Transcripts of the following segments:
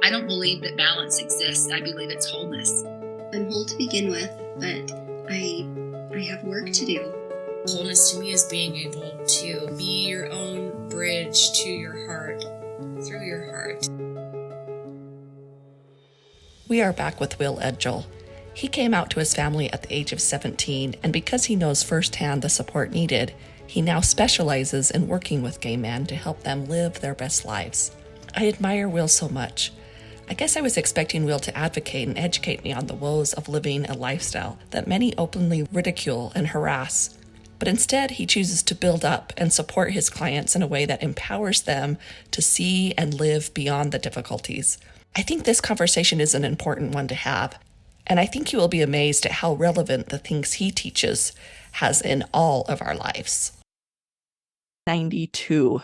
I don't believe that balance exists. I believe it's wholeness. I'm whole to begin with, but I have work to do. Wholeness to me is being able to be your own bridge to your heart, through your heart. We are back with Will Edgel. He came out to his family at the age of 17, and because he knows firsthand the support needed, he now specializes in working with gay men to help them live their best lives. I admire Will so much. I guess I was expecting Will to advocate and educate me on the woes of living a lifestyle that many openly ridicule and harass. But instead, he chooses to build up and support his clients in a way that empowers them to see and live beyond the difficulties. I think this conversation is an important one to have, and I think you will be amazed at how relevant the things he teaches has in all of our lives. 92,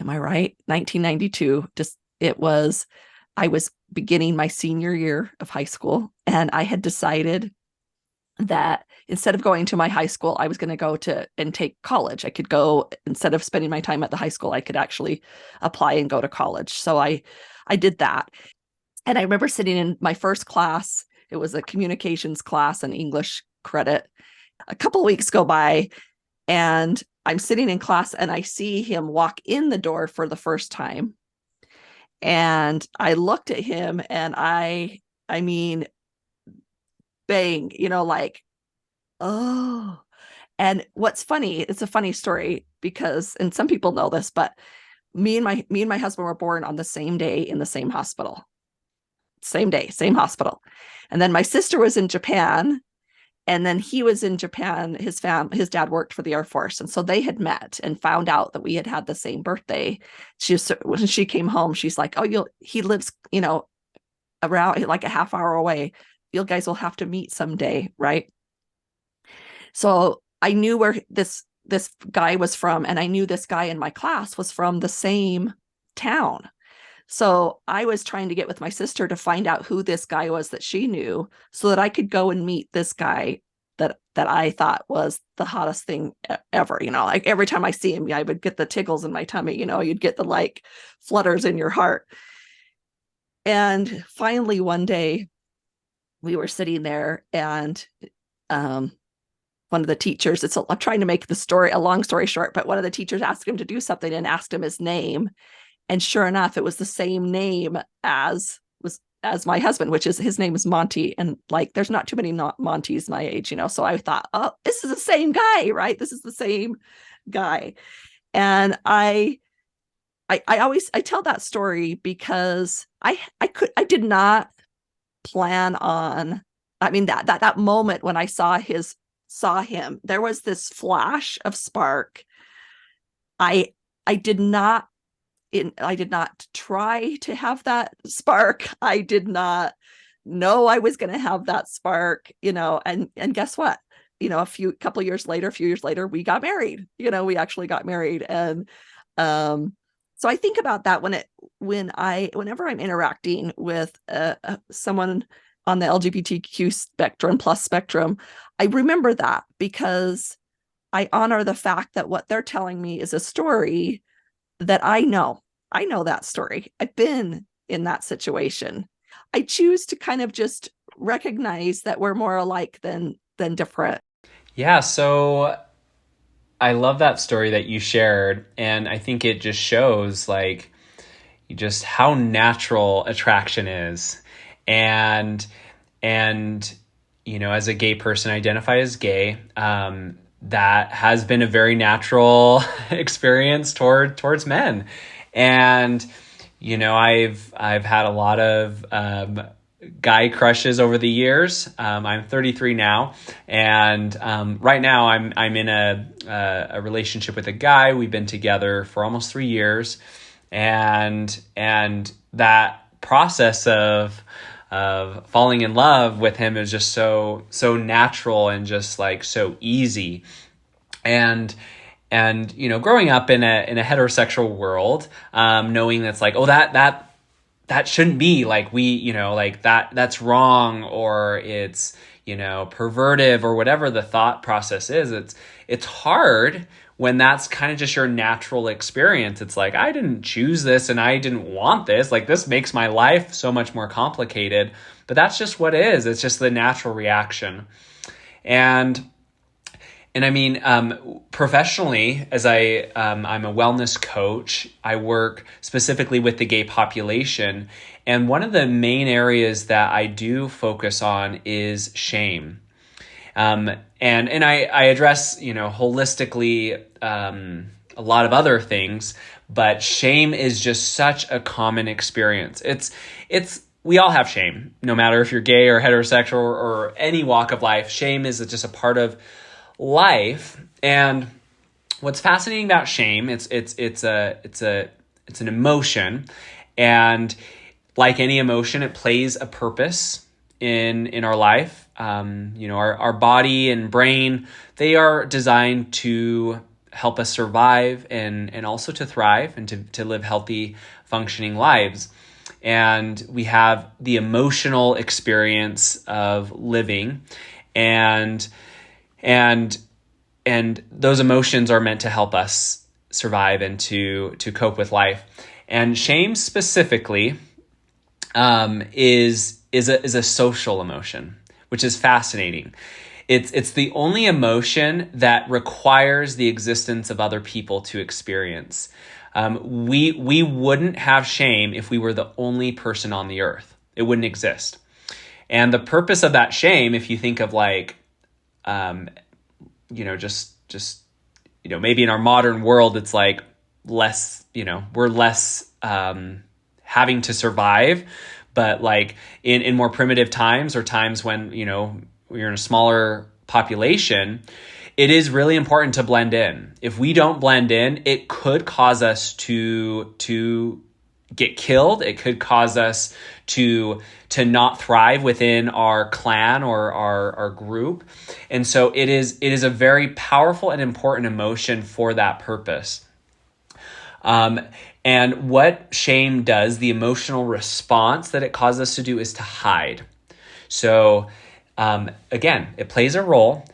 am I right? 1992, I was beginning my senior year of high school, and I had decided that instead of going to my high school, I was going to go and take college. I could go, instead of spending my time at the high school, I could actually apply and go to college. So I did that. And I remember sitting in my first class. It was a communications class, an English credit. A couple of weeks go by, and I'm sitting in class, and I see him walk in the door for the first time. And I looked at him, and I mean, bang, like, oh. And what's funny, it's a funny story because, and some people know this, but me and my husband were born on the same day in the same hospital. Same day, same hospital. And then my sister was in Japan, and then he was in Japan. His dad worked for the Air Force, and so they had met and found out that we had the same birthday. When she came home, she's like, "Oh, he lives, around like a half hour away. You guys will have to meet someday, right?" So I knew where this guy was from, and I knew this guy in my class was from the same town. So I was trying to get with my sister to find out who this guy was that she knew, so that I could go and meet this guy that I thought was the hottest thing ever. Like every time I see him, I would get the tickles in my tummy, you'd get the like flutters in your heart. And finally one day we were sitting there, and one of the teachers, I'm trying to make the story a long story short, but one of the teachers asked him to do something and asked him his name. And sure enough, it was the same name as my husband, which is, his name is Monty. And like, there's not too many Montys my age, So I thought, oh, this is the same guy, right? This is the same guy. And I tell that story because I did not plan on, that moment when I saw him, there was this flash of spark. I did not try to have that spark. I did not know I was going to have that spark, and guess what? A few years later, we got married. We actually got married. And so I think about that whenever I'm interacting with someone on the LGBTQ spectrum, I remember that because I honor the fact that what they're telling me is a story that I know. I know that story. I've been in that situation. I choose to kind of just recognize that we're more alike than different. Yeah, so I love that story that you shared, and I think it just shows like just how natural attraction is. And as a gay person, identify as gay, that has been a very natural experience towards men. And, I've had a lot of guy crushes over the years. I'm 33 now. And right now I'm in a relationship with a guy. We've been together for almost 3 years. And that process of falling in love with him is just so natural and just like so easy. And growing up in a heterosexual world, knowing that's like, oh, that shouldn't be like, we, like that's wrong, or it's, pervertive, or whatever the thought process is. It's hard when that's kind of just your natural experience. It's like, I didn't choose this and I didn't want this. Like, this makes my life so much more complicated, but that's just what it is. It's just the natural reaction. And I mean, professionally, as I'm a wellness coach, I work specifically with the gay population. And one of the main areas that I do focus on is shame. And I address, holistically, a lot of other things, but shame is just such a common experience. We all have shame, no matter if you're gay or heterosexual or any walk of life. Shame is just a part of life. And what's fascinating about shame, it's an emotion, and like any emotion, it plays a purpose in our life. Our body and brain, they are designed to help us survive and also to thrive and to live healthy, functioning lives. And we have the emotional experience of living, and those emotions are meant to help us survive and to cope with life. And shame specifically is a social emotion, which is fascinating. It's the only emotion that requires the existence of other people to experience. We wouldn't have shame if we were the only person on the earth. It wouldn't exist. And the purpose of that shame, if you think of like, maybe in our modern world, it's like less, we're less having to survive. But like in more primitive times, or times when, we're in a smaller population, it is really important to blend in. If we don't blend in, it could cause us to get killed. It could cause us to not thrive within our clan or our group. And so it is a very powerful and important emotion for that purpose. And what shame does, the emotional response that it causes us to do, is to hide. So again, it plays a role.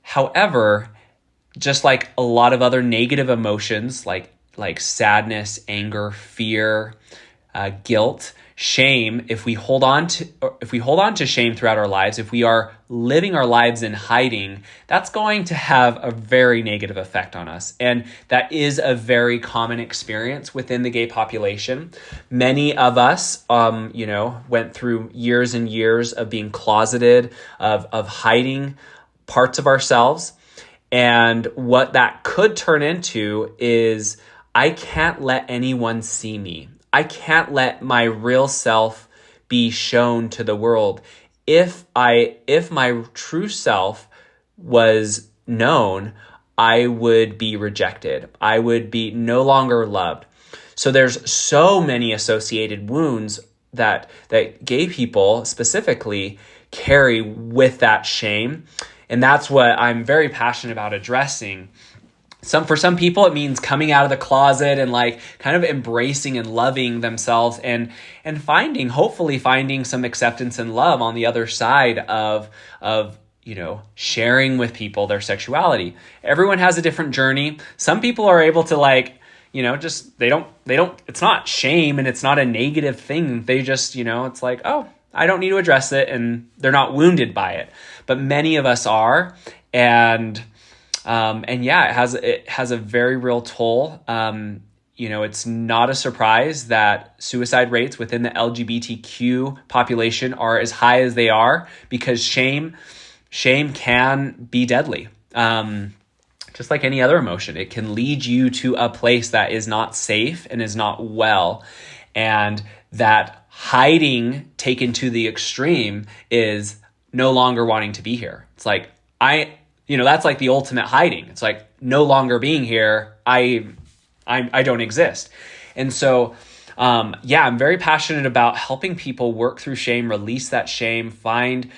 However, just like a lot of other negative emotions, like sadness, anger, fear, guilt, shame, if we hold on to shame throughout our lives, if we are living our lives in hiding, that's going to have a very negative effect on us. And that is a very common experience within the gay population. Many of us, went through years and years of being closeted, of hiding parts of ourselves. And what that could turn into is, I can't let anyone see me. I can't let my real self be shown to the world. If my true self was known, I would be rejected. I would be no longer loved. So there's so many associated wounds that gay people specifically carry with that shame. And that's what I'm very passionate about addressing. For some people, it means coming out of the closet and like kind of embracing and loving themselves and hopefully finding some acceptance and love on the other side of sharing with people their sexuality. Everyone has a different journey. Some people are able to they don't, it's not shame and it's not a negative thing. They just, it's like, oh, I don't need to address it, and they're not wounded by it. But many of us are, and it has a very real toll. It's not a surprise that suicide rates within the LGBTQ population are as high as they are, because shame can be deadly. Just like any other emotion, it can lead you to a place that is not safe and is not well. And that hiding taken to the extreme is no longer wanting to be here. It's like, that's like the ultimate hiding. It's like no longer being here. I don't exist. And so, I'm very passionate about helping people work through shame, release that shame, find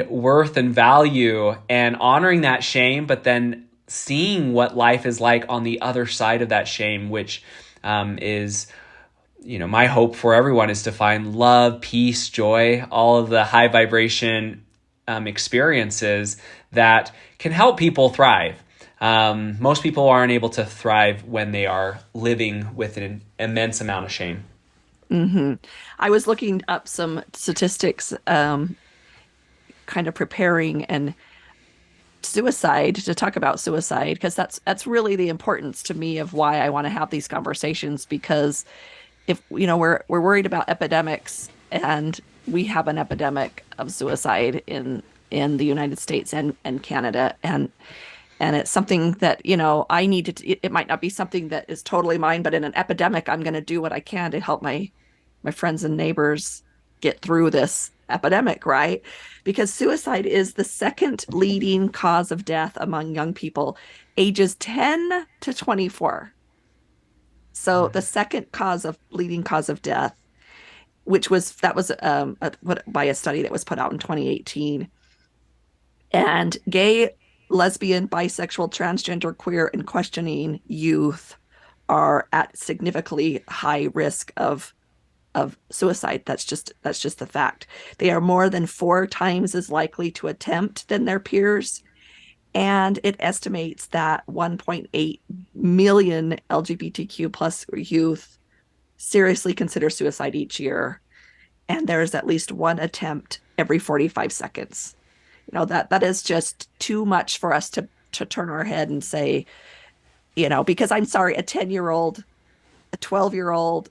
worth and value, and honoring that shame, but then seeing what life is like on the other side of that shame, which is, my hope for everyone is to find love, peace, joy, all of the high vibration experiences that can help people thrive. most people aren't able to thrive when they are living with an immense amount of shame. I was looking up some statistics, kind of preparing and suicide to talk about suicide because that's really the importance to me of why I want to have these conversations because if we're worried about epidemics and we have an epidemic of suicide in the United States and Canada and it's something that I need to it might not be something that is totally mine, but in an epidemic I'm going to do what I can to help my friends and neighbors get through this epidemic, right? Because suicide is the second leading cause of death among young people ages 10 to 24. So the second leading cause of death, that was by a study that was put out in 2018. And gay, lesbian, bisexual, transgender, queer, and questioning youth are at significantly high risk of suicide. That's just the fact. They are more than 4 times as likely to attempt than their peers. And it estimates that 1.8 million LGBTQ plus youth seriously consider suicide each year. And there's at least one attempt every 45 seconds. That is just too much for us to turn our head and say, because I'm sorry, a 10-year-old, a 12-year-old,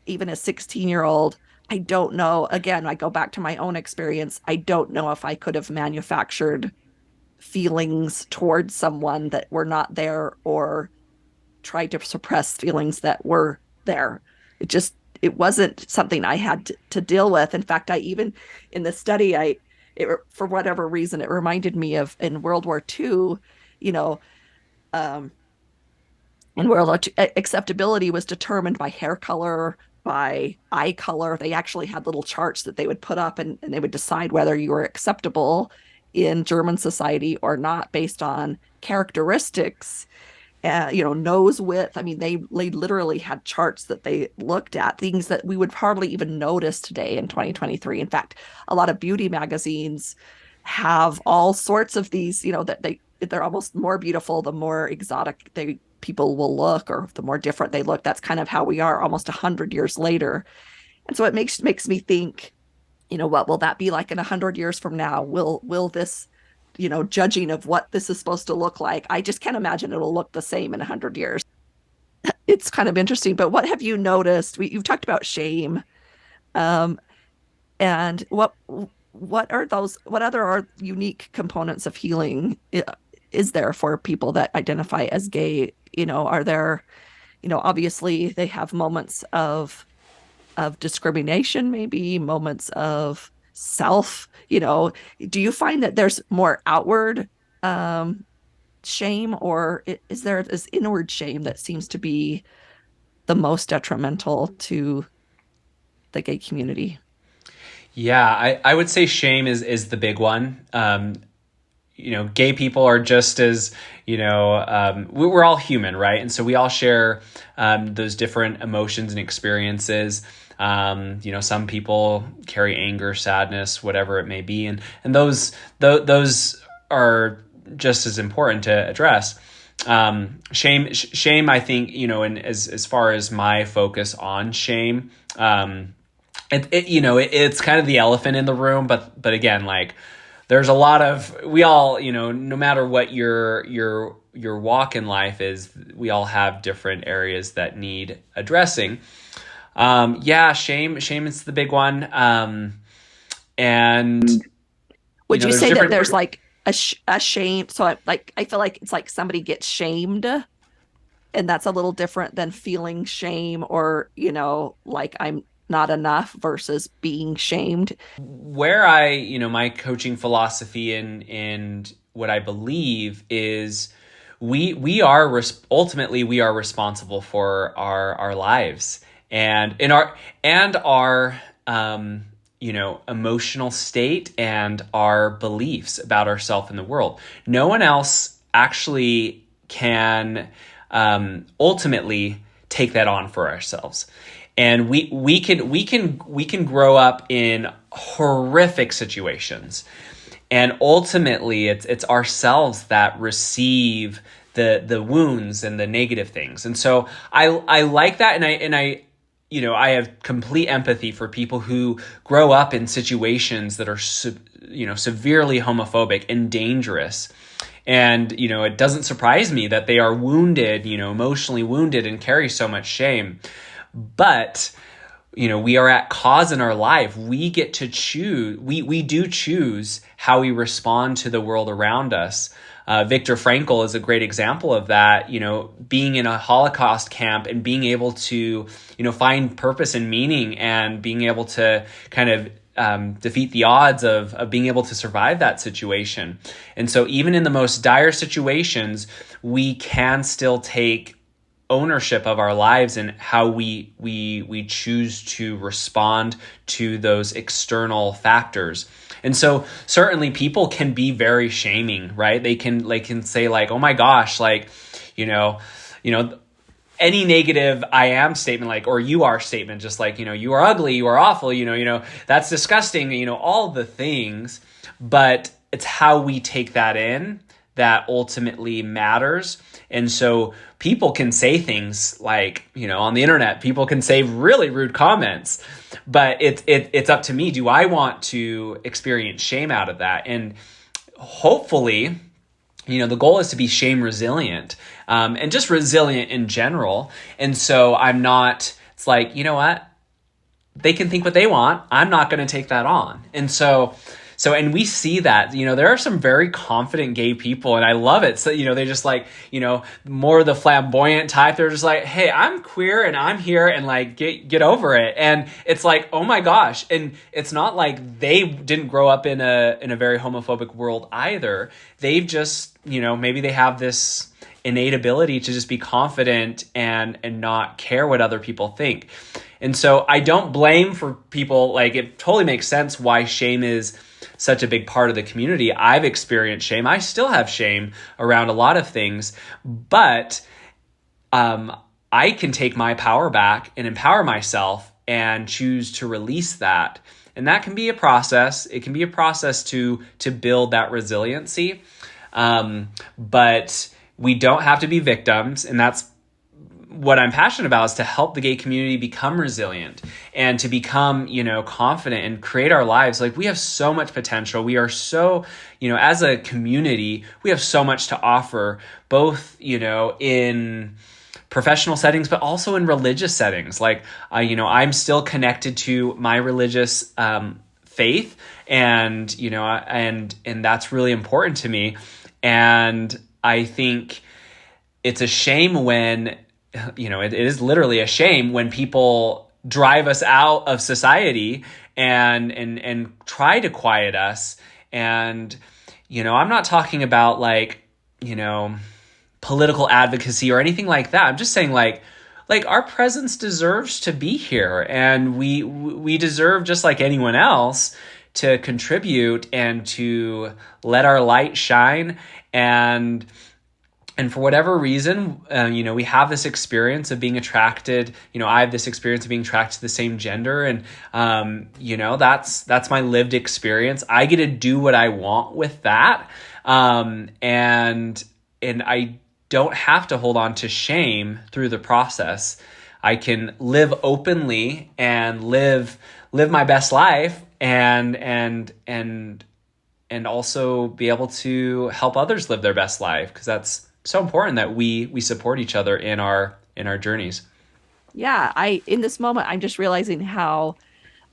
even a 16-year-old, I don't know. Again, I go back to my own experience. I don't know if I could have manufactured feelings towards someone that were not there or tried to suppress feelings that were there. It wasn't something I had to deal with. In fact, I even in the study, for whatever reason, it reminded me of in World War II, in World War II, acceptability was determined by hair color, by eye color. They actually had little charts that they would put up and they would decide whether you were acceptable in German society or not based on characteristics, nose width. I mean, they literally had charts that they looked at, things that we would hardly even notice today in 2023. In fact, a lot of beauty magazines have all sorts of these, that they're almost more beautiful the more exotic people will look, or the more different they look. That's kind of how we are almost 100 years later. And so it makes me think, what will that be like in 100 years from now? Will this, judging of what this is supposed to look like, I just can't imagine it'll look the same in 100 years. It's kind of interesting. But what have you noticed? You've talked about shame, and what other are unique components of healing is there for people that identify as gay? Are there, obviously they have moments of discrimination, maybe moments of self, do you find that there's more outward shame, or is there this inward shame that seems to be the most detrimental to the gay community? Yeah, I would say shame is the big one. Gay people are just as, we're all human, right? And so we all share those different emotions and experiences. Some people carry anger, sadness, whatever it may be. And those are just as important to address. Shame, I think, and as far as my focus on shame, it's kind of the elephant in the room, but again, like, there's a lot of, we all, no matter what your walk in life is, we all have different areas that need addressing. Shame is the big one. And would you say that there's like a shame? So I feel like it's like somebody gets shamed, and that's a little different than feeling shame, or, like I'm not enough versus being shamed. Where my coaching philosophy and what I believe is we are ultimately responsible for our lives and our emotional state and our beliefs about ourselves in the world. No one else actually can ultimately take that on for ourselves. And we can grow up in horrific situations, and ultimately it's ourselves that receive the wounds and the negative things. And so I like that, and I I have complete empathy for people who grow up in situations that are severely homophobic and dangerous. And, it doesn't surprise me that they are wounded, emotionally wounded, and carry so much shame. But, we are at cause in our life. We get to choose, we do choose how we respond to the world around us. Viktor Frankl is a great example of that, being in a Holocaust camp and being able to, find purpose and meaning, and being able to kind of defeat the odds of being able to survive that situation. And so even in the most dire situations, we can still take ownership of our lives and how we choose to respond to those external factors. And so certainly people can be very shaming, right? They can say like, oh my gosh, like, any negative I am statement, like, or you are statement, just like, you are ugly, you are awful, that's disgusting, all the things. But it's how we take that in that ultimately matters. And so people can say things like, on the internet, people can say really rude comments, but it's up to me. Do I want to experience shame out of that? And hopefully, the goal is to be shame resilient, and just resilient in general. And so it's like, what? They can think what they want. I'm not going to take that on. And so, and we see that, there are some very confident gay people, and I love it. So, they just like, more the flamboyant type. They're just like, hey, I'm queer and I'm here, and like, get over it. And it's like, oh my gosh. And it's not like they didn't grow up in a very homophobic world either. They've just, maybe they have this innate ability to just be confident and not care what other people think. And so I don't blame for people, like, it totally makes sense why shame is such a big part of the community. I've experienced shame. I still have shame around a lot of things, but I can take my power back and empower myself and choose to release that. And that can be a process. It can be a process to build that resiliency. But we don't have to be victims. And that's what I'm passionate about, is to help the gay community become resilient and to become, confident and create our lives. Like, we have so much potential. We are so, as a community, we have so much to offer, both, in professional settings, but also in religious settings. Like, I'm still connected to my religious, faith, and, and that's really important to me. And I think it's a shame when, it is literally a shame when people drive us out of society and try to quiet us. And, I'm not talking about like, political advocacy or anything like that. I'm just saying like our presence deserves to be here, and we deserve, just like anyone else, to contribute and to let our light shine. And for whatever reason, we have this experience of being attracted, I have this experience of being attracted to the same gender. And, that's my lived experience. I get to do what I want with that. And I don't have to hold on to shame through the process. I can live openly and live my best life, and also be able to help others live their best life, because that's so important that we support each other in our journeys. Yeah, in this moment, I'm just realizing how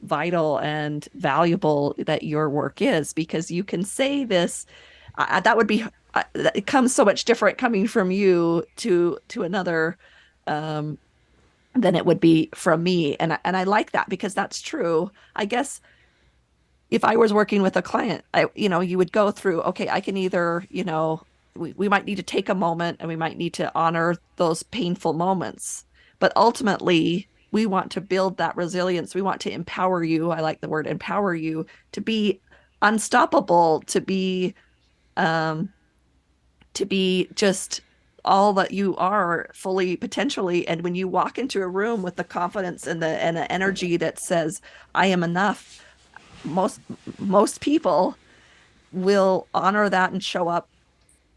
vital and valuable that your work is, because you can say this. That would be it comes so much different coming from you to another than it would be from me, and I like that, because that's true. I guess if I was working with a client, you would go through, okay, I can either, we might need to take a moment, and we might need to honor those painful moments. But ultimately, we want to build that resilience. We want to empower you. I like the word empower you to be unstoppable, to be just all that you are fully, potentially. And when you walk into a room with the confidence and the energy that says, I am enough, most people will honor that and show up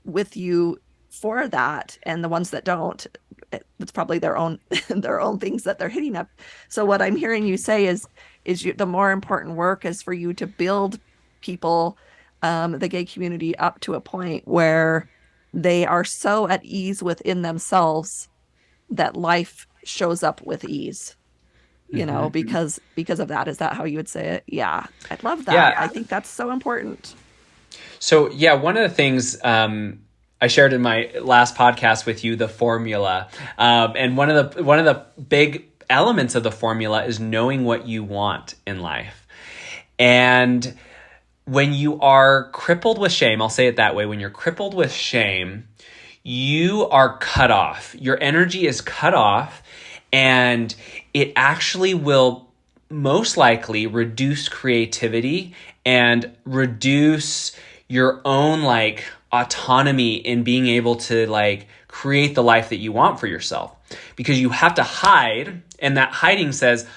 with you for that, and the ones that don't, it's probably their own their own things that they're hitting up. So what I'm hearing you say is the more important work is for you to build people, the gay community, up to a point where they are so at ease within themselves that life shows up with ease, because of that. Is that how you would say it? Yeah, I love that. Yeah. I think that's so important. So yeah, one of the things I shared in my last podcast with you, the formula, and one of the big elements of the formula is knowing what you want in life. And when you are crippled with shame, I'll say it that way, when you're crippled with shame, you are cut off. Your energy is cut off, and it actually will most likely reduce creativity and reduce your own like autonomy in being able to like create the life that you want for yourself, because you have to hide. And that hiding says,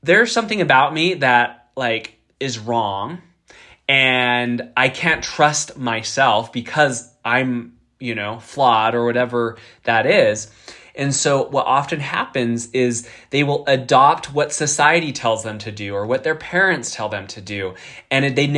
there's something about me that like is wrong, and I can't trust myself because I'm, flawed or whatever that is. And so what often happens is they will adopt what society tells them to do or what their parents tell them to do. And they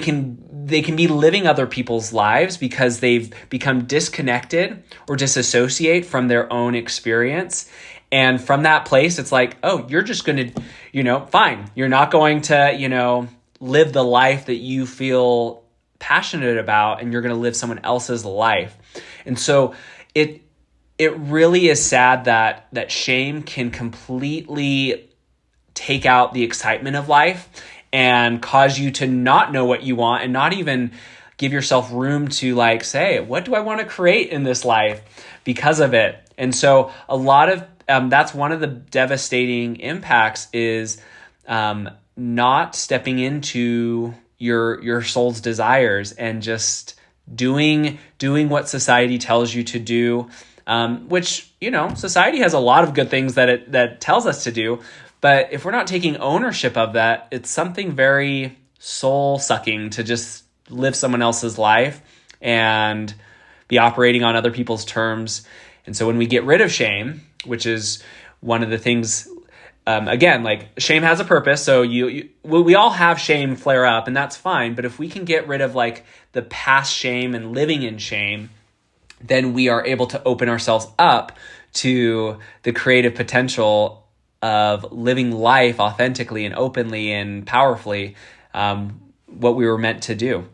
can be living other people's lives because they've become disconnected or disassociate from their own experience. And from that place, it's like, oh, you're just going to, fine. You're not going to, live the life that you feel passionate about, and you're going to live someone else's life. And so it really is sad that shame can completely take out the excitement of life and cause you to not know what you want and not even give yourself room to like say, what do I want to create in this life because of it? And so a lot of that's one of the devastating impacts is not stepping into your soul's desires and just doing what society tells you to do, which, society has a lot of good things that tells us to do. But if we're not taking ownership of that, it's something very soul sucking to just live someone else's life and be operating on other people's terms. And so when we get rid of shame, which is one of the things, again, like shame has a purpose. So we all have shame flare up, and that's fine. But if we can get rid of like the past shame and living in shame, then we are able to open ourselves up to the creative potential of living life authentically and openly and powerfully, what we were meant to do.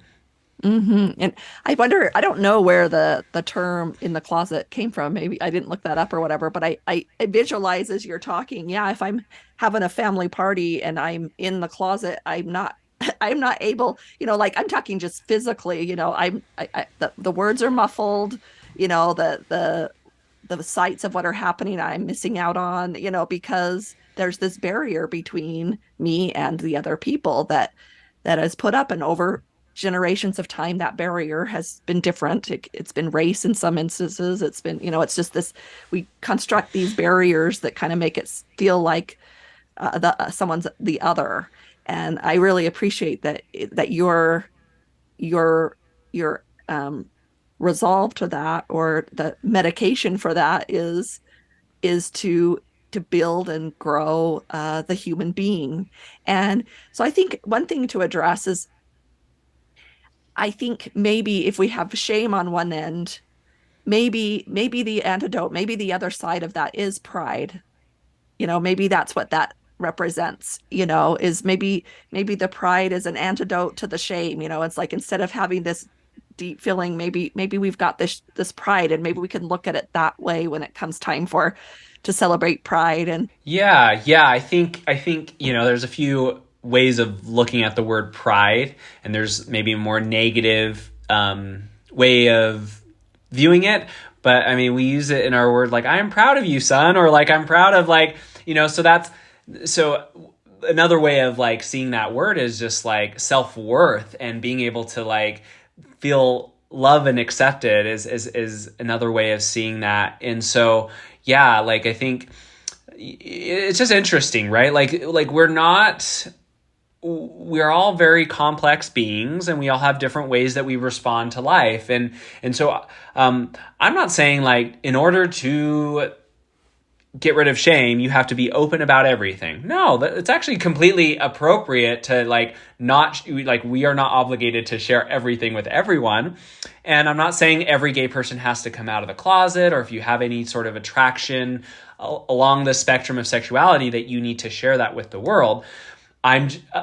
Mm-hmm. And I wonder, I don't know where the term in the closet came from. Maybe I didn't look that up or whatever, but I visualize as you're talking. Yeah, if I'm having a family party and I'm in the closet, I'm not able, like I'm talking just physically, the words are muffled, the sights of what are happening, I'm missing out on, because there's this barrier between me and the other people that is put up, and over generations of time, that barrier has been different. It's been race in some instances. It's been, it's just this, we construct these barriers that kind of make it feel like someone's the other. And I really appreciate that your resolve to that, or the medication for that is to build and grow the human being. And so I think one thing to address is, I think maybe if we have shame on one end, maybe the antidote, maybe the other side of that is pride. Maybe that's what that represents, is maybe the pride is an antidote to the shame. It's like, instead of having this deep feeling, maybe we've got this pride, and maybe we can look at it that way when it comes time to celebrate pride. And yeah, I think there's a few ways of looking at the word pride, and there's maybe a more negative way of viewing it. But I mean, we use it in our word like, I am proud of you, son, or like, I'm proud of like, so another way of like seeing that word is just like self-worth, and being able to like feel love and accepted is another way of seeing that. And so, yeah, like, I think it's just interesting, right? Like we're not we're all very complex beings, and we all have different ways that we respond to life. And so I'm not saying like in order to get rid of shame, you have to be open about everything. No, it's actually completely appropriate to like not like we are not obligated to share everything with everyone. And I'm not saying every gay person has to come out of the closet, or if you have any sort of attraction along the spectrum of sexuality that you need to share that with the world.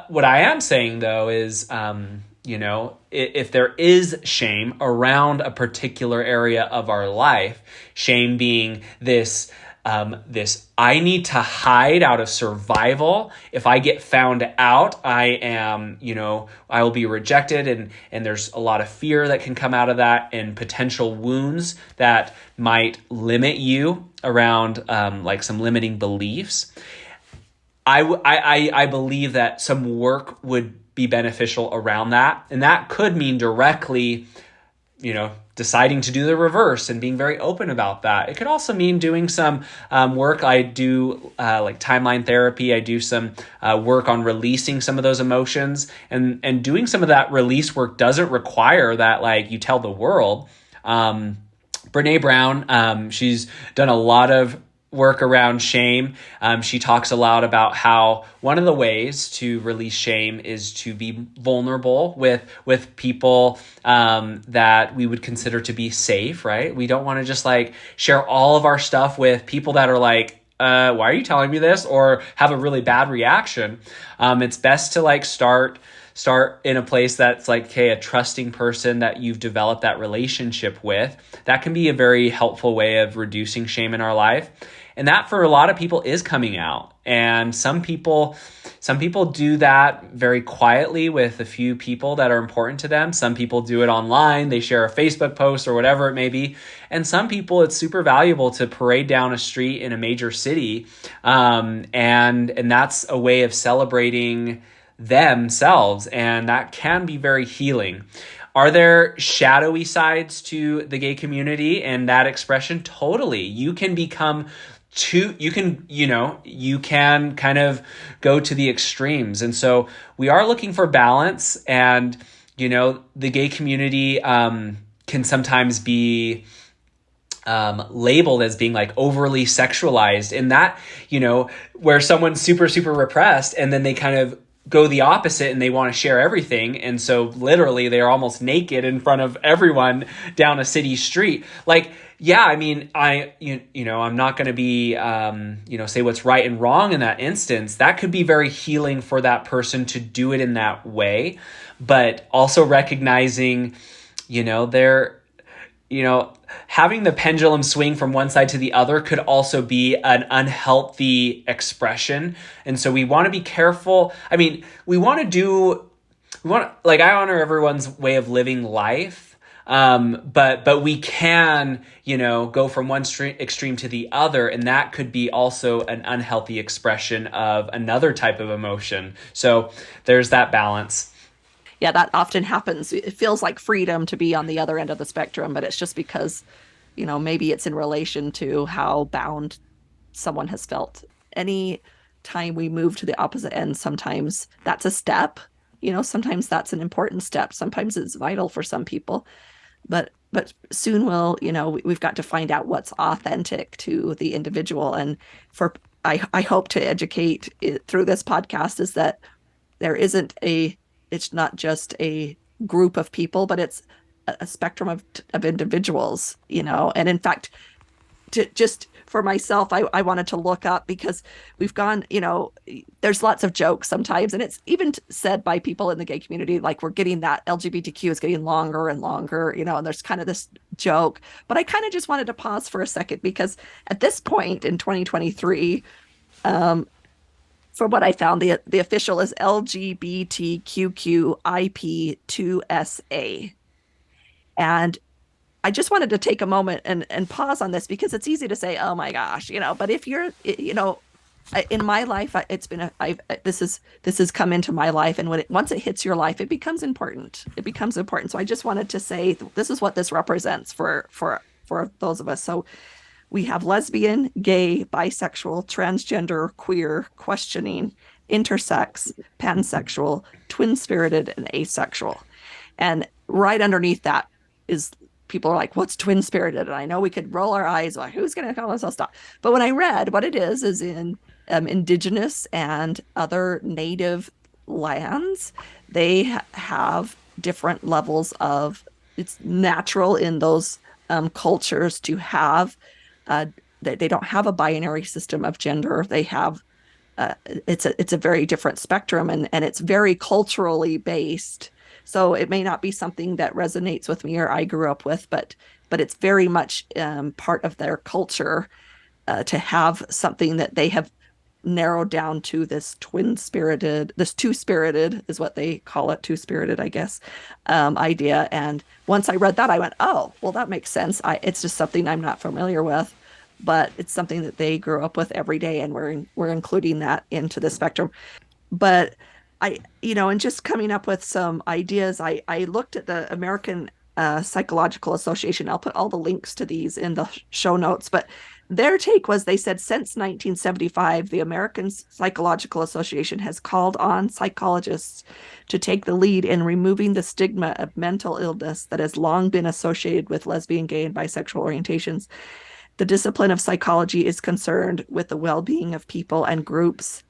What I am saying though is, if there is shame around a particular area of our life, shame being this I need to hide out of survival. If I get found out, I will be rejected, and there's a lot of fear that can come out of that, and potential wounds that might limit you around like some limiting beliefs. I believe that some work would be beneficial around that, and that could mean directly, deciding to do the reverse and being very open about that. It could also mean doing some work. I do like timeline therapy. I do some work on releasing some of those emotions, and doing some of that release work doesn't require that like you tell the world. Brene Brown, she's done a lot of work around shame. She talks a lot about how one of the ways to release shame is to be vulnerable with people that we would consider to be safe, right? We don't want to just like share all of our stuff with people that are like, why are you telling me this? Or have a really bad reaction. It's best to like start in a place that's like, okay, a trusting person that you've developed that relationship with. That can be a very helpful way of reducing shame in our life. And that for a lot of people is coming out. And some people do that very quietly with a few people that are important to them. Some people do it online. They share a Facebook post or whatever it may be. And some people, it's super valuable to parade down a street in a major city. And that's a way of celebrating themselves. And that can be very healing. Are there shadowy sides to the gay community and that expression? Totally. You can become you can kind of go to the extremes. And so we are looking for balance, and, the gay community can sometimes be labeled as being like overly sexualized, and that, where someone's super, super repressed and then they kind of go the opposite and they want to share everything. And so literally they are almost naked in front of everyone down a city street. Like, yeah, I mean, I'm not going to be, say what's right and wrong in that instance. That could be very healing for that person to do it in that way, but also recognizing, having the pendulum swing from one side to the other could also be an unhealthy expression. And so we want to be careful. I mean, I honor everyone's way of living life. But we can, go from one extreme to the other, and that could be also an unhealthy expression of another type of emotion. So there's that balance. Yeah, that often happens. It feels like freedom to be on the other end of the spectrum, but it's just because, maybe it's in relation to how bound someone has felt. Any time we move to the opposite end, sometimes that's a step. Sometimes that's an important step. Sometimes it's vital for some people. But soon we've got to find out what's authentic to the individual. And I hope to educate through this podcast is that it's not just a group of people, but it's a spectrum of individuals, and in fact, just for myself, I wanted to look up, because we've gone, there's lots of jokes sometimes, and it's even said by people in the gay community, like we're getting that LGBTQ is getting longer and longer, and there's kind of this joke. But I kind of just wanted to pause for a second, because at this point in 2023, from what I found, the official is LGBTQIP2SA. And I just wanted to take a moment and pause on this, because it's easy to say, oh my gosh, but if you're, in my life, this has come into my life. And once it hits your life, it becomes important. So I just wanted to say, this is what this represents for those of us. So we have lesbian, gay, bisexual, transgender, queer, questioning, intersex, pansexual, twin-spirited, and asexual. And right underneath that is people are like, what's twin-spirited? And I know we could roll our eyes like, who's going to call us stuff? But when I read what it is in indigenous and other native lands, they have different levels of, it's natural in those cultures to have, they don't have a binary system of gender. They have it's a very different spectrum, and it's very culturally based. So it may not be something that resonates with me or I grew up with, but it's very much part of their culture to have something that they have narrowed down to this two-spirited is what they call it, two-spirited, I guess, idea. And once I read that, I went, oh, well, that makes sense. It's just something I'm not familiar with, but it's something that they grew up with every day, and we're including that into the spectrum. But and just coming up with some ideas, I looked at the American Psychological Association. I'll put all the links to these in the show notes, but their take was, they said, since 1975, the American Psychological Association has called on psychologists to take the lead in removing the stigma of mental illness that has long been associated with lesbian, gay, and bisexual orientations. The discipline of psychology is concerned with the well-being of people and groups.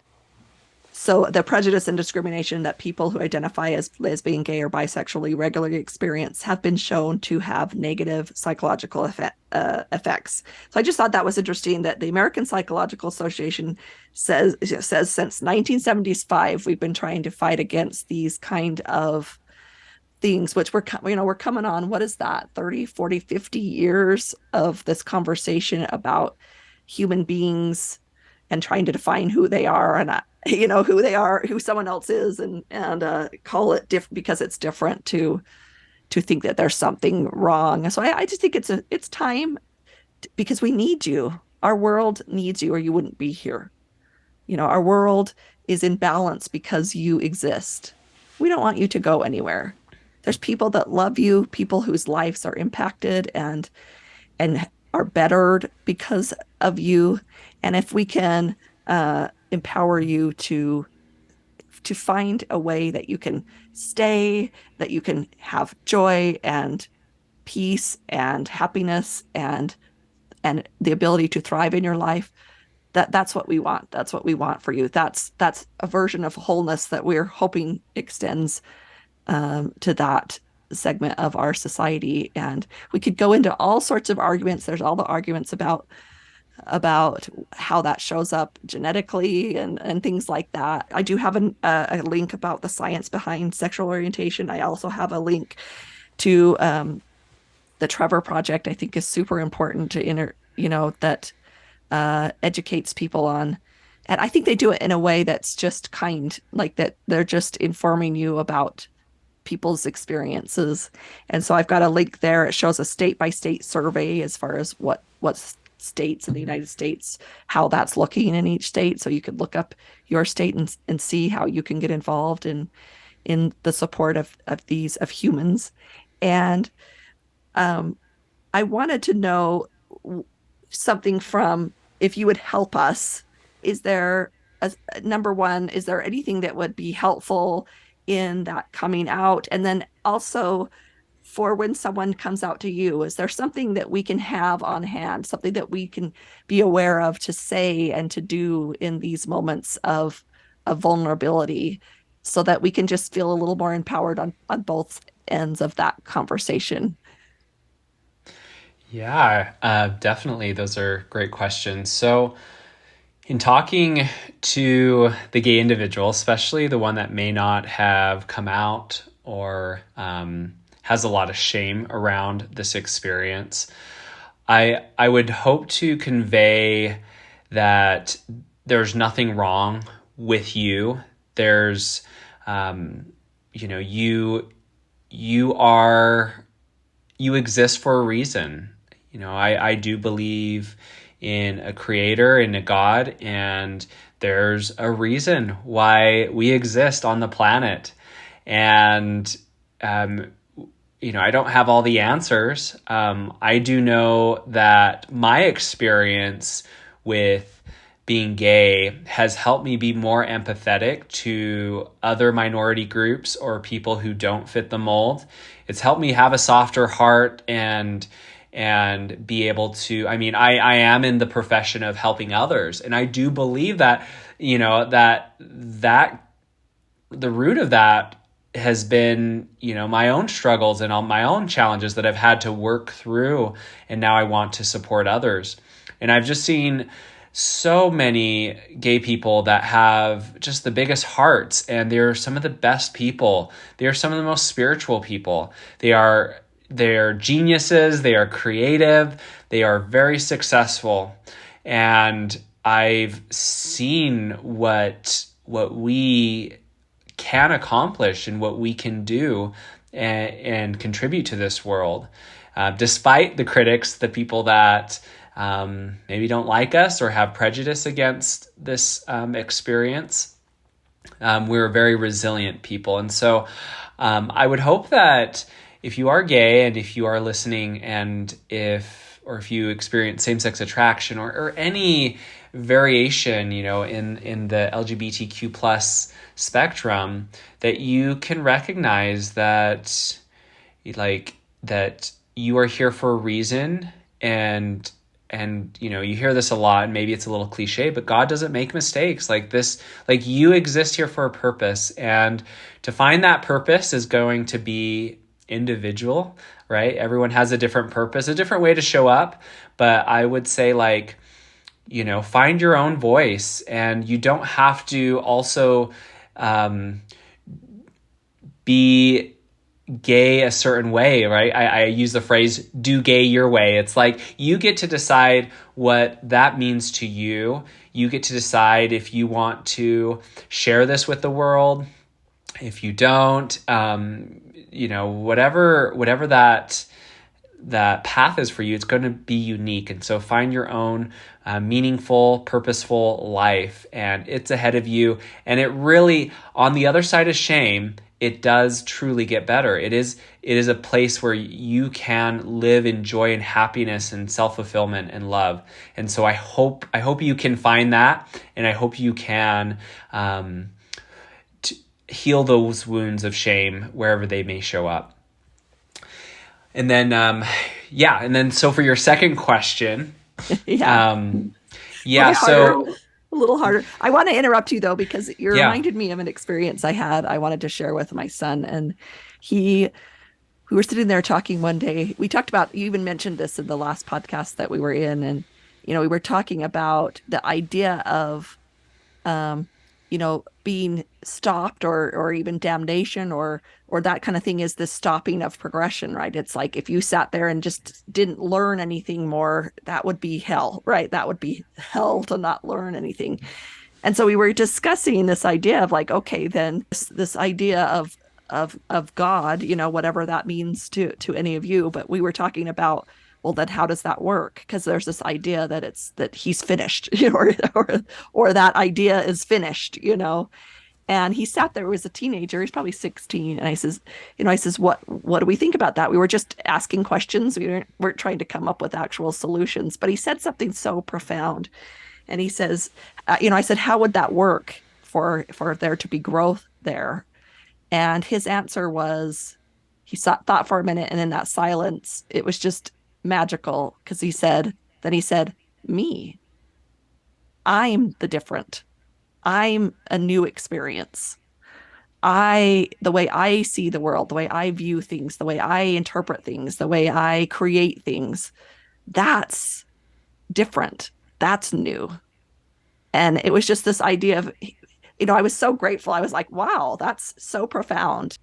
So the prejudice and discrimination that people who identify as lesbian, gay, or bisexually regularly experience have been shown to have negative psychological effects. So I just thought that was interesting that the American Psychological Association says since 1975, we've been trying to fight against these kind of things, which we're coming on, what is that, 30, 40, 50 years of this conversation about human beings and trying to define who they are, and who they are, who someone else is, and call it different because it's different, to think that there's something wrong. So I just think it's time, because we need you. Our world needs you, or you wouldn't be here. Our world is in balance because you exist. We don't want you to go anywhere. There's people that love you, people whose lives are impacted and are bettered because of you. And if we can empower you to find a way that you can stay, that you can have joy and peace and happiness and the ability to thrive in your life, that's what we want. That's what we want for you. That's a version of wholeness that we're hoping extends to that segment of our society. And we could go into all sorts of arguments. There's all the arguments about how that shows up genetically and things like that. I do have a link about the science behind sexual orientation. I also have a link to the Trevor Project. I think is super important to that educates people on. And I think they do it in a way that's just kind, like that they're just informing you about people's experiences. And so I've got a link there. It shows a state-by-state survey as far as what states in the United States, how that's looking in each state. So you could look up your state and see how you can get involved in the support of humans. And I wanted to know something from, if you would help us, is there number one, is there anything that would be helpful in that coming out? And then also, for when someone comes out to you, is there something that we can have on hand, something that we can be aware of to say and to do in these moments of vulnerability, so that we can just feel a little more empowered on both ends of that conversation? Yeah, definitely. Those are great questions. So in talking to the gay individual, especially the one that may not have come out or has a lot of shame around this experience, I would hope to convey that there's nothing wrong with you. There's, you exist for a reason. I do believe in a creator, in a God, and there's a reason why we exist on the planet. And, I don't have all the answers. I do know that my experience with being gay has helped me be more empathetic to other minority groups or people who don't fit the mold. It's helped me have a softer heart and be able to, I mean, I am in the profession of helping others. And I do believe that, you know, that the root of that has been, you know, my own struggles and all my own challenges that I've had to work through. And now I want to support others. And I've just seen so many gay people that have just the biggest hearts, and they're some of the best people. They are some of the most spiritual people. They're geniuses. They are creative. They are very successful. And I've seen what we can accomplish and what we can do and contribute to this world, despite the critics, the people that maybe don't like us or have prejudice against this experience. We're a very resilient people. And so I would hope that if you are gay and if you are listening, and if you experience same-sex attraction or any variation, you know, in the LGBTQ plus spectrum, that you can recognize that, like, that you are here for a reason. And you know, you hear this a lot, and maybe it's a little cliche, but God doesn't make mistakes. Like this, like, you exist here for a purpose, and to find that purpose is going to be individual, right? Everyone has a different purpose, a different way to show up. But I would say, like, you know, find your own voice, and you don't have to also be gay a certain way, right? I use the phrase, do gay your way. It's like, you get to decide what that means to you. You get to decide if you want to share this with the world. If you don't, you know, whatever that path is for you, it's going to be unique. And so find your own meaningful, purposeful life, and it's ahead of you. And it really, on the other side of shame, it does truly get better. It is a place where you can live in joy and happiness and self-fulfillment and love. And so I hope you can find that, and I hope you can heal those wounds of shame wherever they may show up. And then, so for your second question, a little harder. I want to interrupt you though, because you reminded me of an experience I had. I wanted to share with my son, and we were sitting there talking one day. We talked about, you even mentioned this in the last podcast that we were in, and you know, we were talking about the idea of you know, being stopped or even damnation or that kind of thing is the stopping of progression, right? It's like, if you sat there and just didn't learn anything more, that would be hell, right? That would be hell to not learn anything. And so we were discussing this idea of, like, okay, then this idea of God, you know, whatever that means to any of you, but we were talking about, well, then how does that work? Because there's this idea that he's finished, you know, or that idea is finished, you know. And he sat there, was a teenager, he's probably 16. And I says, what do we think about that? We were just asking questions. We weren't trying to come up with actual solutions. But he said something so profound. And he says, you know, I said, how would that work for there to be growth there? And his answer was, he thought for a minute, and in that silence, it was just magical, because he said, me, I'm the different. I'm a new experience. The way I see the world, the way I view things, the way I interpret things, the way I create things, that's different. That's new. And it was just this idea of, you know, I was so grateful. I was like, wow, that's so profound.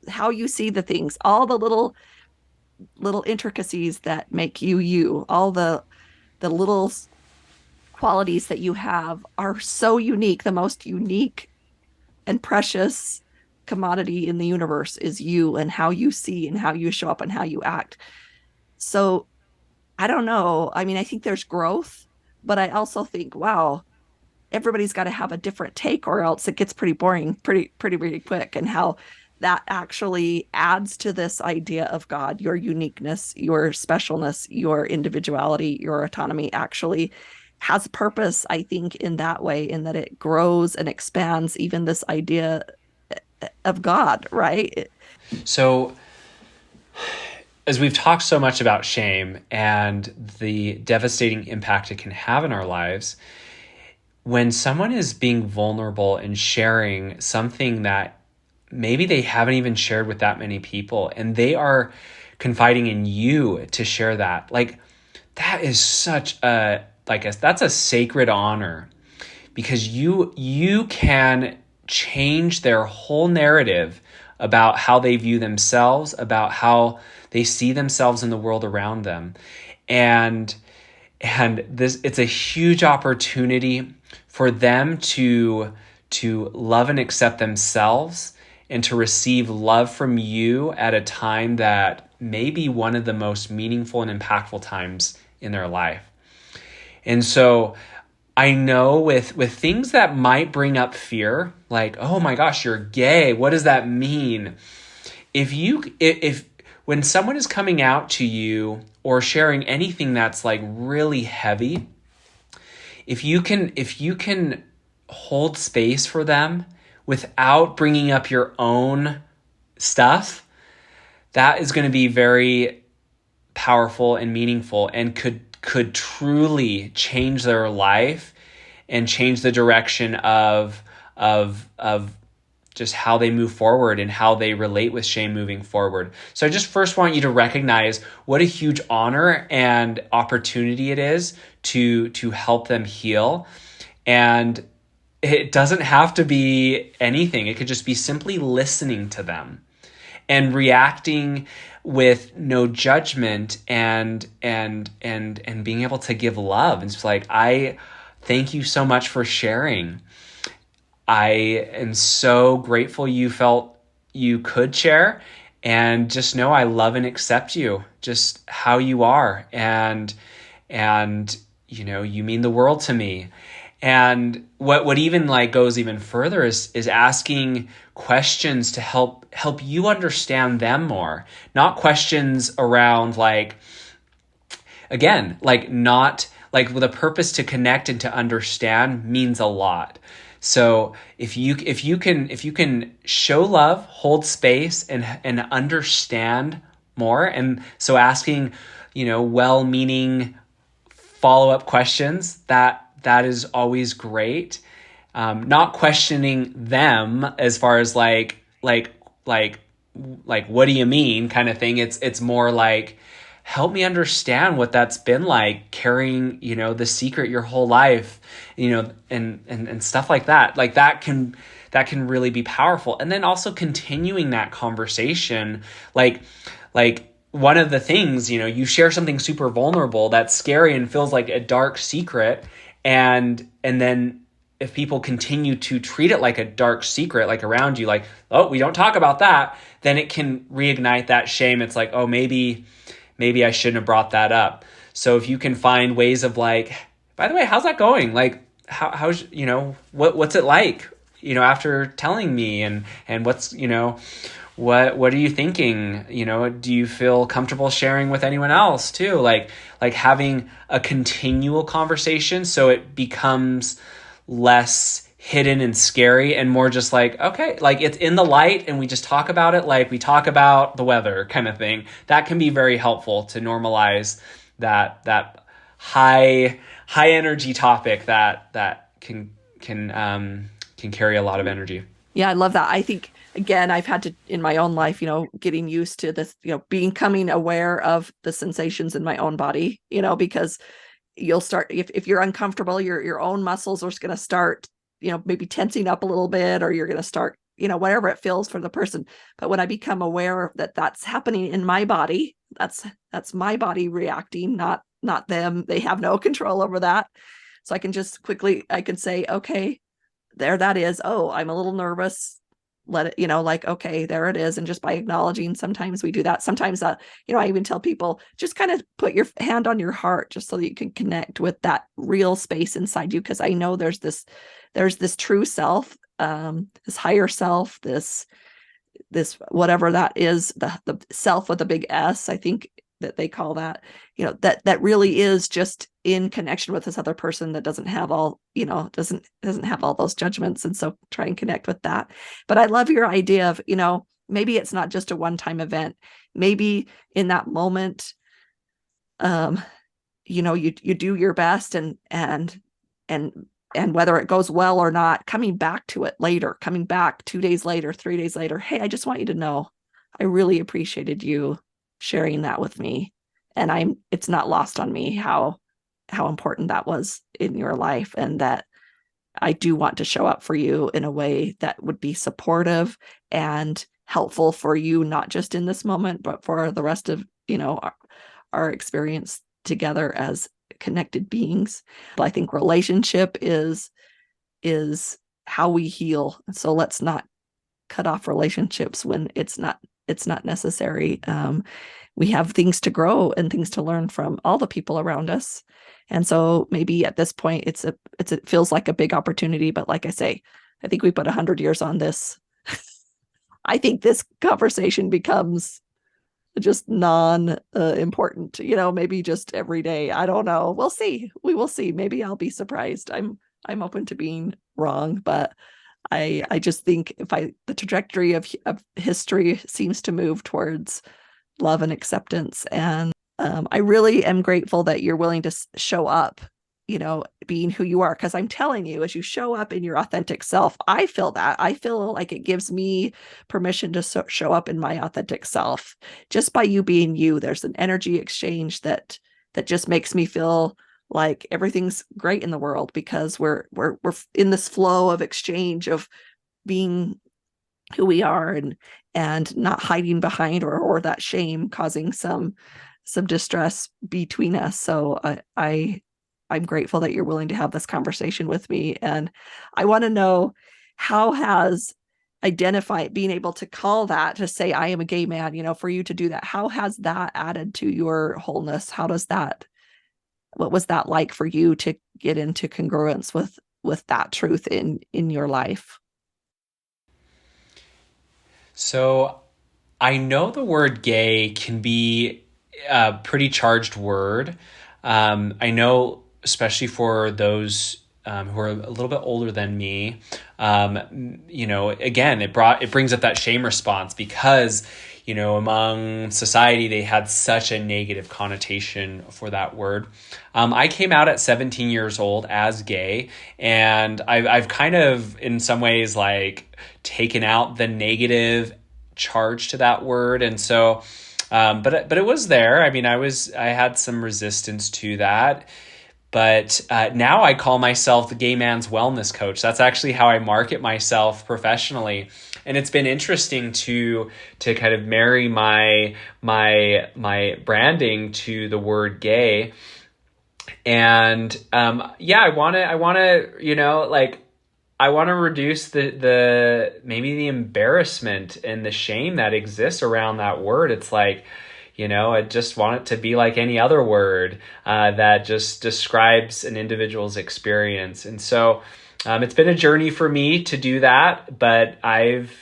How you see the things, all the little intricacies that make you, all the little qualities that you have are so unique. The most unique and precious commodity in the universe is you, and how you see and how you show up and how you act. So I don't know. I mean, I think there's growth, but I also think, wow, everybody's got to have a different take, or else it gets pretty boring pretty quick. And how that actually adds to this idea of God, your uniqueness, your specialness, your individuality, your autonomy actually has purpose, I think, in that way, in that it grows and expands even this idea of God, right? So, as we've talked so much about shame and the devastating impact it can have in our lives, when someone is being vulnerable and sharing something that maybe they haven't even shared with that many people, and they are confiding in you to share that, like, that is such a, that's a sacred honor, because you can change their whole narrative about how they view themselves, about how they see themselves in the world around them. And this, it's a huge opportunity for them to love and accept themselves, and to receive love from you at a time that may be one of the most meaningful and impactful times in their life. And so I know with things that might bring up fear, like, oh my gosh, you're gay, what does that mean? If when someone is coming out to you or sharing anything that's like really heavy, if you can hold space for them without bringing up your own stuff, that is going to be very powerful and meaningful, and could truly change their life and change the direction of just how they move forward and how they relate with shame moving forward. So I just first want you to recognize what a huge honor and opportunity it is to help them heal. And it doesn't have to be anything. It could just be simply listening to them and reacting with no judgment, and being able to give love. And it's like, I thank you so much for sharing. I am so grateful you felt you could share, and just know I love and accept you just how you are. And you know, you mean the world to me. And what even like goes even further is asking questions to help you understand them more. Not questions around like, again, like not like with a purpose to connect and to understand means a lot. So if you can show love, hold space, and understand more, and so asking, you know, well-meaning follow-up questions, that is always great. Not questioning them as far as like what do you mean kind of thing. It's more like, help me understand what that's been like carrying, you know, the secret your whole life, you know, and stuff like that. Like that can really be powerful. And then also continuing that conversation, like one of the things, you know, you share something super vulnerable that's scary and feels like a dark secret, and then if people continue to treat it like a dark secret, like around you, like, oh, we don't talk about that, then it can reignite that shame. It's like, oh, maybe I shouldn't have brought that up. So if you can find ways of like, by the way, how's that going? Like, how's, you know, what's it like, you know, after telling me, and what's, you know, what are you thinking? You know, do you feel comfortable sharing with anyone else too? Like having a continual conversation, so it becomes less hidden and scary and more just like, okay, like it's in the light and we just talk about it like we talk about the weather kind of thing. That can be very helpful to normalize that high energy topic that can carry a lot of energy. Yeah, I love that. I think, again, I've had to, in my own life, you know, getting used to this, you know, becoming aware of the sensations in my own body, you know, because you'll start, if you're uncomfortable, your own muscles are going to start, you know, maybe tensing up a little bit, or you're going to start, you know, whatever it feels for the person. But when I become aware that that's happening in my body, that's my body reacting, not them. They have no control over that. So I can just quickly, I can say, okay, there that is. Oh, I'm a little nervous. Let it, you know, like, okay, there it is. And just by acknowledging, sometimes we do that. Sometimes, you know, I even tell people, just kind of put your hand on your heart just so that you can connect with that real space inside you. Cause I know there's this true self, this higher self, this whatever that is, the self with a big S, I think that they call that, you know, that really is just in connection with this other person that doesn't have all, doesn't have all those judgments. And so try and connect with that. But I love your idea of, maybe it's not just a one-time event. Maybe in that moment, you do your best, and whether it goes well or not, coming back to it later, coming back 2 days later, 3 days later, hey, I just want you to know, I really appreciated you sharing that with me. And it's not lost on me how important that was in your life, and that I do want to show up for you in a way that would be supportive and helpful for you, not just in this moment, but for the rest of, our experience together as connected beings. But I think relationship is how we heal. So let's not cut off relationships when it's not necessary. We have things to grow and things to learn from all the people around us. And so maybe at this point it feels like a big opportunity, but like I say, I think we put 100 years on this. I think this conversation becomes just non-important, maybe just every day. I don't know. We'll see. We will see. Maybe I'll be surprised. I'm open to being wrong, but I just think the trajectory of history seems to move towards love and acceptance. And I really am grateful that you're willing to show up, being who you are. Because I'm telling you, as you show up in your authentic self, I feel like it gives me permission to show up in my authentic self. Just by you being you, there's an energy exchange that just makes me feel like everything's great in the world, because we're in this flow of exchange of being who we are, and not hiding behind or that shame causing some distress between us. So I'm grateful that you're willing to have this conversation with me. And I want to know, how has being able to call that, to say I am a gay man, for you to do that, how has that added to your wholeness? What was that like for you to get into congruence with that truth in your life? So I know the word gay can be a pretty charged word. I know, especially for those who are a little bit older than me, again, it brings up that shame response, because, among society, they had such a negative connotation for that word. I came out at 17 years old as gay, and I've kind of, in some ways, like, taken out the negative charge to that word. And so, but it was there. I mean, I had some resistance to that. But now I call myself the gay man's wellness coach. That's actually how I market myself professionally. And it's been interesting to kind of marry my branding to the word gay. And I want to reduce the maybe the embarrassment and the shame that exists around that word. It's like, I just want it to be like any other word that just describes an individual's experience. And so it's been a journey for me to do that, but I've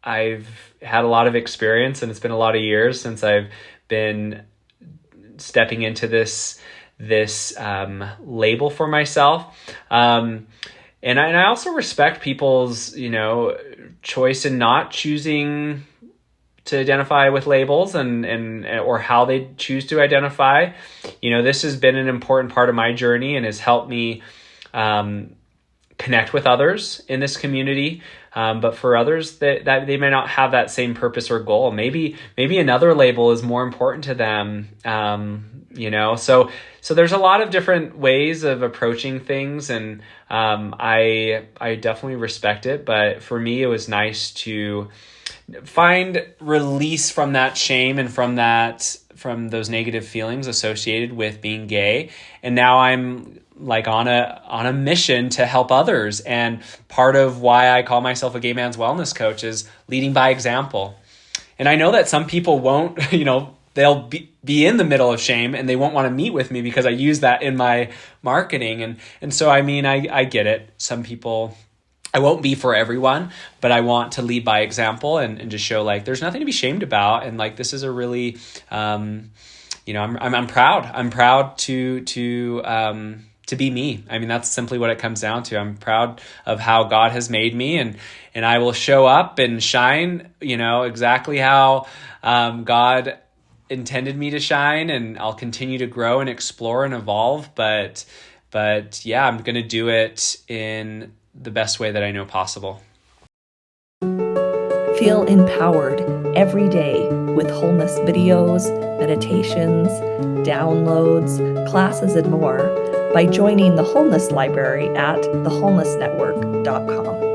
had a lot of experience, and it's been a lot of years since I've been stepping into this label for myself. And I also respect people's, choice in not choosing to identify with labels and or how they choose to identify. This has been an important part of my journey and has helped me connect with others in this community. But for others that they may not have that same purpose or goal. Maybe another label is more important to them. So there's a lot of different ways of approaching things, and I definitely respect it. But for me, it was nice to find release from that shame and from those negative feelings associated with being gay. And now I'm like on a mission to help others. And part of why I call myself a gay man's wellness coach is leading by example. And I know that some people won't, they'll be in the middle of shame and they won't want to meet with me because I use that in my marketing. And so, I mean, I get it. Some people, I won't be for everyone, but I want to lead by example and just show like there's nothing to be shamed about. And like, this is a really, I'm proud. I'm proud to be me. I mean, that's simply what it comes down to. I'm proud of how God has made me, and I will show up and shine, exactly how God intended me to shine, and I'll continue to grow and explore and evolve. But yeah, I'm going to do it in the best way that I know possible. Feel empowered every day with wholeness videos, meditations, downloads, classes, and more by joining the Wholeness Library at thewholenessnetwork.com.